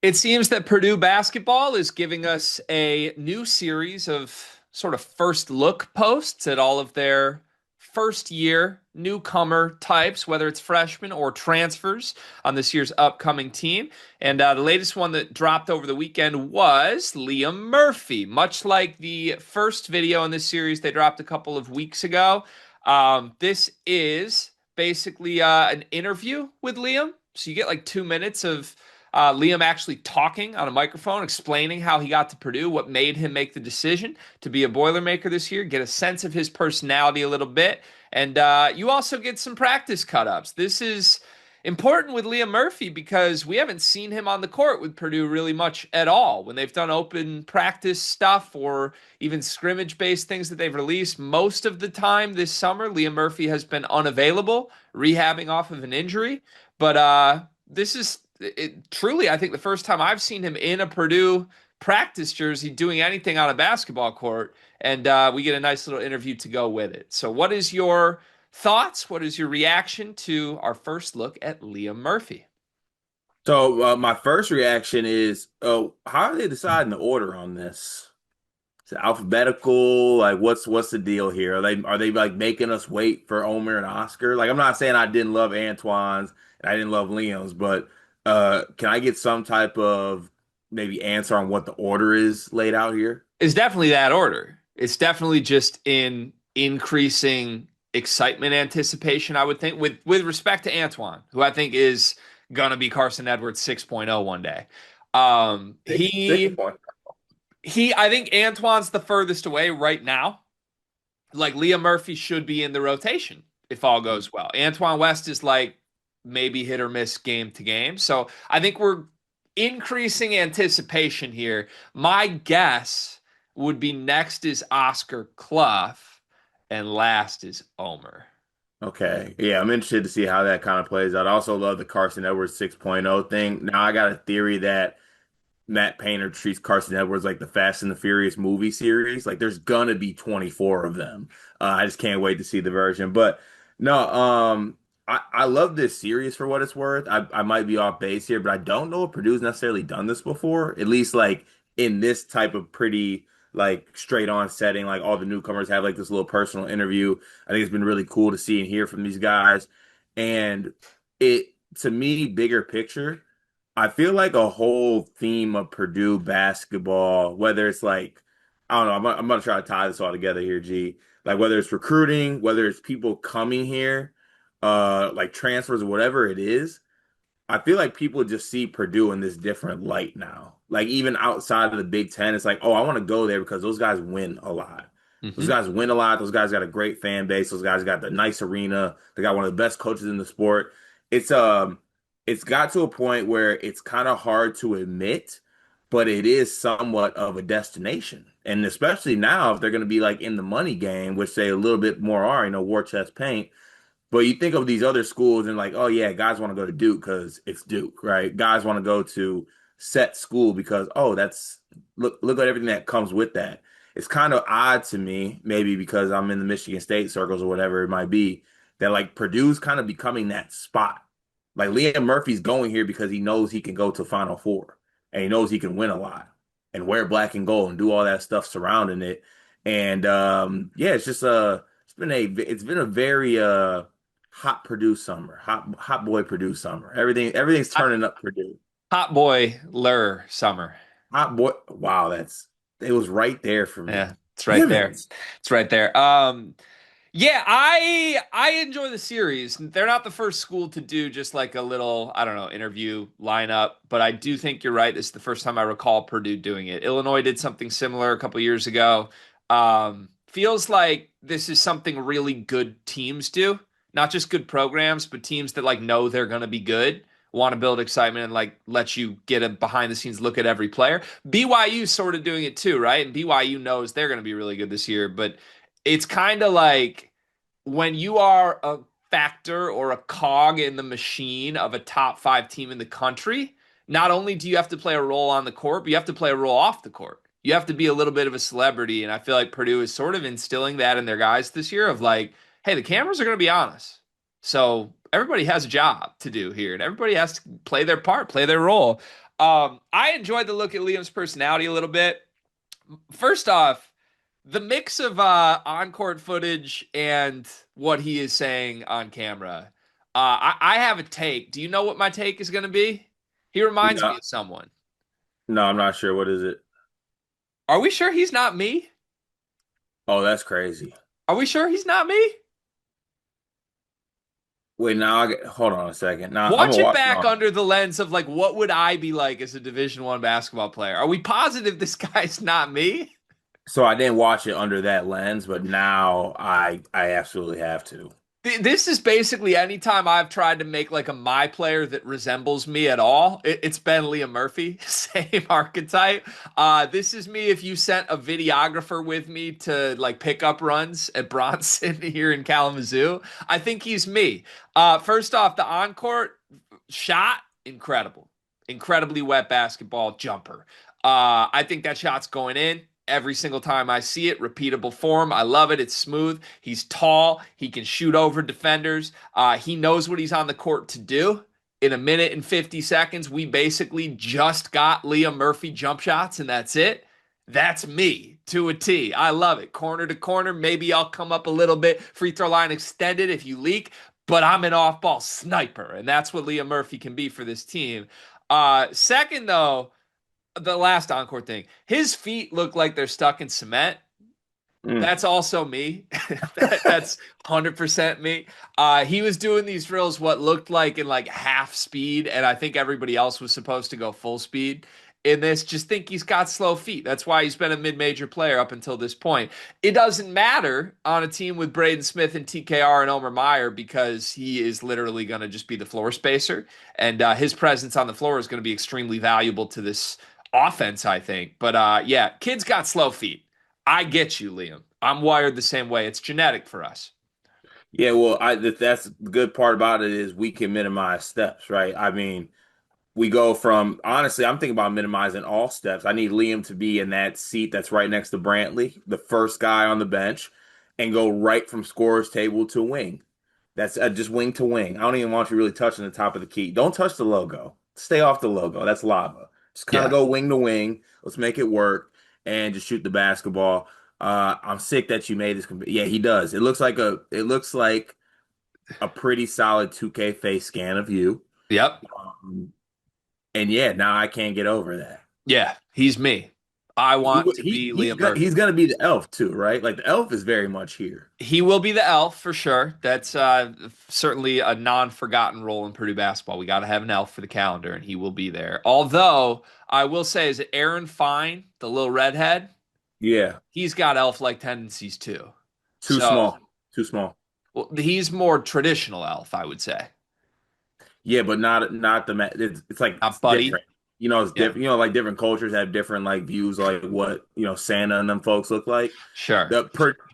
It seems that Purdue basketball is giving us a new series of sort of first look posts at all of their first year newcomer types, whether it's freshmen or transfers on this year's upcoming team. And the latest one that dropped over the weekend was Liam Murphy. Much like the first video in this series they dropped a couple of weeks ago, this is basically an interview with Liam. So you get like 2 minutes of Liam actually talking on a microphone, explaining how he got to Purdue, what made him make the decision to be a Boilermaker this year, get a sense of his personality a little bit. And you also get some practice cut-ups. This is important with Liam Murphy because we haven't seen him on the court with Purdue really much at all. When they've done open practice stuff or even scrimmage-based things that they've released, most of the time this summer, Liam Murphy has been unavailable, rehabbing off of an injury. But this is truly, I think, the first time I've seen him in a Purdue practice jersey doing anything on a basketball court, and we get a nice little interview to go with it. So, what is your thoughts? What is your reaction to our first look at Liam Murphy? So my first reaction is, oh, how are they deciding the order on this? Is it alphabetical? Like, what's the deal here? Are they like making us wait for Omer and Oscar? Like, I'm not saying I didn't love Antoine's and I didn't love Liam's, but can I get some type of maybe answer on what the order is laid out here? It's definitely that order. It's definitely just in increasing excitement, anticipation, I would think, with respect to Antoine, who I think is gonna be Carson Edwards 6.0 one day. Um, Six he point. I think Antoine's the furthest away right now. Like Leah Murphy should be in the rotation if all goes well. Antoine West is like maybe hit or miss game to game. So I think we're increasing anticipation here. My guess would be next is Oscar Clough and last is Omer. Okay. Yeah, I'm interested to see how that kind of plays out. I also love the Carson Edwards 6.0 thing. Now I got a theory that Matt Painter treats Carson Edwards like the Fast and the Furious movie series. Like there's gonna be 24 of them. I just can't wait to see the version. But no, I love this series for what it's worth. I might be off base here, but I don't know if Purdue's necessarily done this before. At least like in this type of pretty like straight on setting, like all the newcomers have like this little personal interview. I think it's been really cool to see and hear from these guys. And it to me, bigger picture. I feel like a whole theme of Purdue basketball, whether it's like, I don't know, I'm gonna try to tie this all together here, G. Like whether it's recruiting, whether it's people coming here, like transfers or whatever it is, I feel like people just see Purdue in this different light now. Like even outside of the Big Ten, it's like, oh, I want to go there because those guys win a lot. Those Hmm. guys win a lot. Those guys got a great fan base. Those guys got the nice arena. They got one of the best coaches in the sport. It's it's got to a point where it's kind of hard to admit, but it is somewhat of a destination. And especially now, if they're going to be like in the money game, which they a little bit more are, war chest paint. But you think of these other schools and like, oh yeah, guys want to go to Duke because it's Duke, right? Guys want to go to set school because that's look at everything that comes with that. It's kind of odd to me, maybe because I'm in the Michigan State circles or whatever it might be, that like Purdue's kind of becoming that spot. Like Liam Murphy's going here because he knows he can go to Final Four and he knows he can win a lot and wear black and gold and do all that stuff surrounding it. And yeah, it's been a very hot Purdue summer, hot boy Purdue summer. Everything's Hot, turning up Purdue. hot boy Lur Summer. Hot boy. Wow, it was right there for Yeah, me. it's right Damn there. it. It's right there. Yeah, I enjoy the series. They're not the first school to do just like a little, I don't know, interview lineup, but I do think you're right. This is the first time I recall Purdue doing it. Illinois did something similar a couple years ago. Feels like this is something really good teams do, not just good programs, but teams that like know they're going to be good, want to build excitement and like let you get a behind the scenes look at every player. BYU sort of doing it too, right? And BYU knows they're going to be really good this year, but it's kind of like when you are a factor or a cog in the machine of a top five team in the country, not only do you have to play a role on the court, but you have to play a role off the court. You have to be a little bit of a celebrity. And I feel like Purdue is sort of instilling that in their guys this year of like, hey, the cameras are going to be on us. So everybody has a job to do here and everybody has to play their part, play their role. I enjoyed the look at Liam's personality a little bit. First off, the mix of on-court footage and what he is saying on camera. I have a take. Do you know what my take is going to be? He reminds me No, of someone. no, I'm not sure. What is it? Are we sure he's not me? Oh, that's crazy. Are we sure he's not me? Wait, now hold on a second. Now I'm Watch gonna it watch. back No, under the lens of like what would I be like as a Division One basketball player? Are we positive this guy's not me? so I didn't watch it under that lens, but now I absolutely have to. This is basically anytime I've tried to make like a my player that resembles me at all, it's been Liam Murphy, same archetype. This is me if you sent a videographer with me to like pick up runs at Bronson here in Kalamazoo. I think he's me. First off, the on-court shot, incredible. Incredibly wet basketball jumper. I think that shot's going in every single time I see it. Repeatable form. I love it. It's smooth. He's tall. He can shoot over defenders. He knows what he's on the court to do. In a minute and 50 seconds, we basically just got Liam Murphy jump shots, and that's it. That's me to a T. I love it. Corner to corner. Maybe I'll come up a little bit. Free throw line extended if you leak, but I'm an off ball sniper, and that's what Liam Murphy can be for this team. Second, though, the last encore thing. His feet look like they're stuck in cement. Mm. That's also me. That's 100% me. He was doing these drills what looked like in like half speed, and I think everybody else was supposed to go full speed in this. Just think he's got slow feet. That's why he's been a mid-major player up until this point. It doesn't matter on a team with Braden Smith and TKR and Omer Meyer because he is literally going to just be the floor spacer, and his presence on the floor is going to be extremely valuable to this offense, I think. But yeah, kid's got slow feet. I get you, Liam. I'm wired the same way. It's genetic for us. Yeah, well, that's the good part about it is we can minimize steps, right? I mean, we go from honestly, I'm thinking about minimizing all steps. I need Liam to be in that seat that's right next to Brantley, the first guy on the bench, and go right from scorer's table to wing. That's just wing to wing. I don't even want you really touching the top of the key. Don't touch the logo. Stay off the logo. That's lava. Just kind of Yeah. go wing to wing. Let's make it work and just shoot the basketball. I'm sick that you made this. Yeah, he does. It looks like a pretty solid 2K face scan of you. Yep. Um, and yeah, now I can't get over that. Yeah. He's me. I He want would- to he be Liam he's Murphy. gonna be the elf too, right? Like the elf is very much here. He will be the elf for sure. That's certainly a non-forgotten role in Purdue basketball. We got to have an elf for the calendar, and he will be there. Although I will say, is it Aaron Fine, the little redhead? Yeah, He's got elf-like tendencies too. too So, small, too small. well, he's more traditional elf, I would say. Yeah, but not the it's like Not it's Buddy. different. You know, it's Yeah, different. You know, like different cultures have different like views, like what Santa and them folks look like. sure.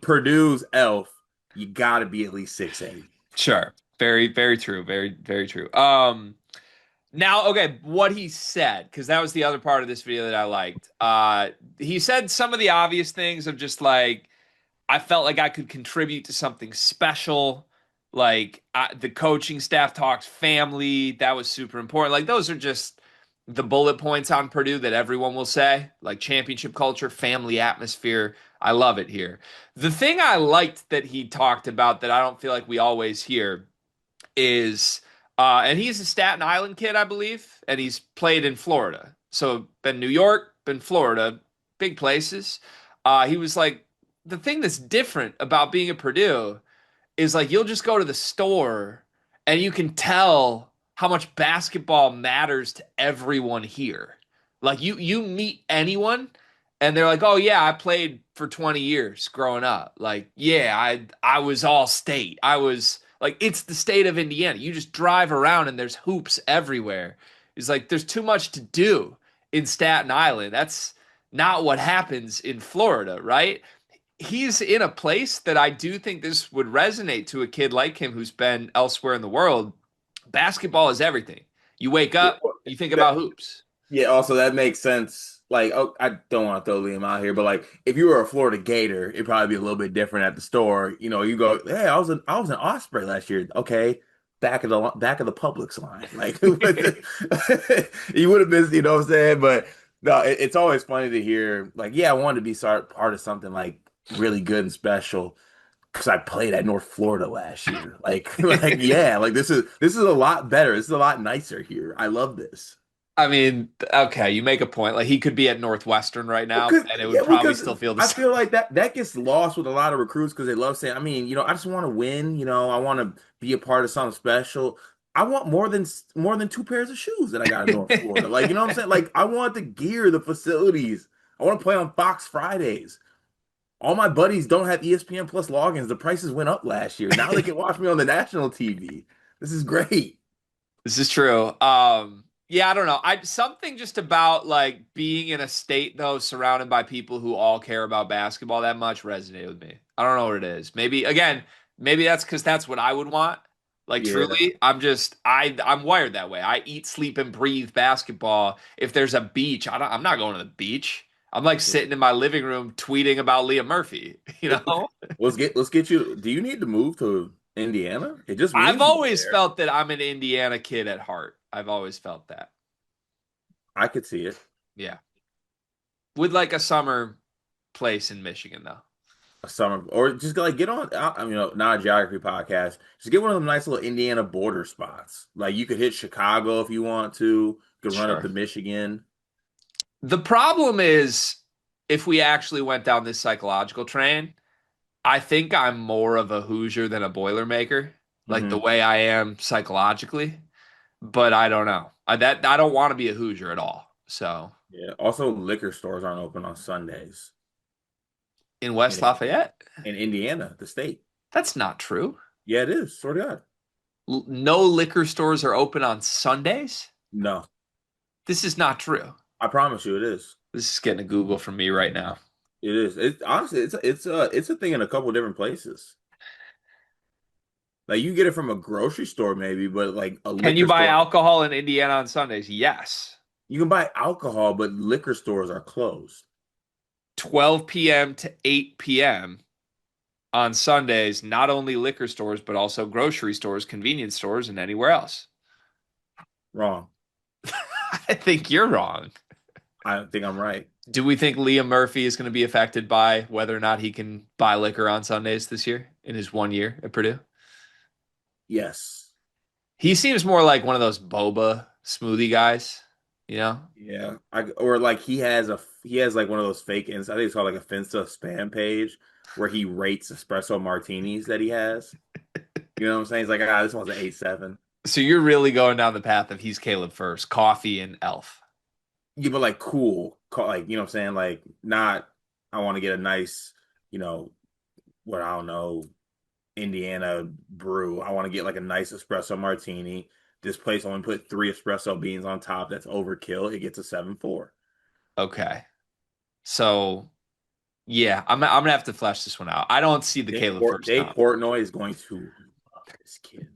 Purdue's elf, you got to be at least 6'8". Sure. Very, very true. Very, very true. Now, okay, what he said, because that was the other part of this video that I liked. He said some of the obvious things of just like, I felt like I could contribute to something special. Like the coaching staff talks family. That was super important. Like those are just the bullet points on Purdue that everyone will say. Like championship culture, family atmosphere. I love it here. The thing I liked that he talked about that I don't feel like we always hear is, and he's a Staten Island kid, I believe, and he's played in Florida. So been New York, been Florida, big places. He was like, the thing that's different about being at Purdue is like you'll just go to the store and you can tell how much basketball matters to everyone here. Like you meet anyone and they're like, "Oh yeah, I played for 20 years growing up." Like, "Yeah, I was all state. I was like it's the state of Indiana. You just drive around and there's hoops everywhere." It's like there's too much to do in Staten Island. That's not what happens in Florida, right? He's in a place that I do think this would resonate to a kid like him who's been elsewhere in the world. Basketball is everything. You wake Yeah, up, well, you think that about hoops. yeah. Also, that makes sense. Like, oh, I don't want to throw Liam out here, but like, if you were a Florida Gator, it'd probably be a little bit different at the store. You know, you go, "Hey, I was an Osprey last year." Okay, back of the Publix line. Like he would have been, you know what I'm saying? But no, it's always funny to hear like, yeah, I wanted to be part of something like really good and special because I played at North Florida last year. Like like yeah, like this is a lot better. This is a lot nicer here. I love this. I mean, okay, you make a point. Like he could be at Northwestern right Well, now, cause and it would yeah, probably because still feel the I same. feel like that gets lost with a lot of recruits because they love saying, I mean, I just want to win, I want to be a part of something special. I want more than two pairs of shoes that I got in North Florida. Like, you know what I'm saying? Like, I want the gear, the facilities. I want to play on Fox Fridays. All my buddies don't have ESPN Plus logins. The prices went up last year. Now they can watch me on the national TV. This is great. This is true. Yeah, I don't know. I something just about like being in a state though surrounded by people who all care about basketball that much resonated with me. I don't know what it is. Maybe again, maybe that's because that's what I would want. Like Yeah. truly, I'm wired that way. I eat, sleep, and breathe basketball. If there's a beach, I'm not going to the beach. I'm like sitting in my living room tweeting about Leah Murphy, you know? Let's get you. Do you need to move to Indiana? It just I've means move always there. felt that I'm an Indiana kid at heart. I've always felt that. I could see it. Yeah. With like a summer place in Michigan though. A summer, or just like get on. Not a geography podcast. Just get one of them nice little Indiana border spots. Like you could hit Chicago if you want to. You could run up Sure. to Michigan. The problem is if we actually went down this psychological train, I think I'm more of a Hoosier than a Boilermaker, like the Hmm. way I am psychologically, but I don't know. I don't want to be a Hoosier at all. So, Yeah. Also, liquor stores aren't open on Sundays in West in Lafayette, in Indiana, the state. that's not true. Yeah, it is. Sort of. No liquor stores are open on Sundays. No, This is not true. I promise you, it is. This is getting a Google from me right now. It is. It honestly, it's a thing in a couple different places. Like you get it from a grocery store maybe, but like a Can you liquor buy store, alcohol in Indiana on Sundays? Yes. you can buy alcohol, but liquor stores are closed. 12 p.m. to 8 p.m. on Sundays, not only liquor stores, but also grocery stores, convenience stores, and anywhere else. Wrong. I think you're wrong. I think I'm right. Do we think Liam Murphy is going to be affected by whether or not he can buy liquor on Sundays this year in his 1 year at Purdue? Yes. He seems more like one of those boba smoothie guys, you know? Yeah. Or like he has like one of those fake ins. I think it's called like a Finsta spam page where he rates espresso martinis that he has. You know what I'm saying? He's like, this one's an 8.7. So you're really going down the path of he's Caleb first, coffee and elf. Yeah, but like cool. Like, you know what I'm saying? Like not I want to get a nice, you know, what I don't know, Indiana brew. I want to get like a nice espresso martini. This place only put three espresso beans on top. That's overkill. It gets a 7.4. Okay. So yeah, I'm gonna have to flesh this one out. I don't see the Caleb first Dave comp. Portnoy is going to love this kid.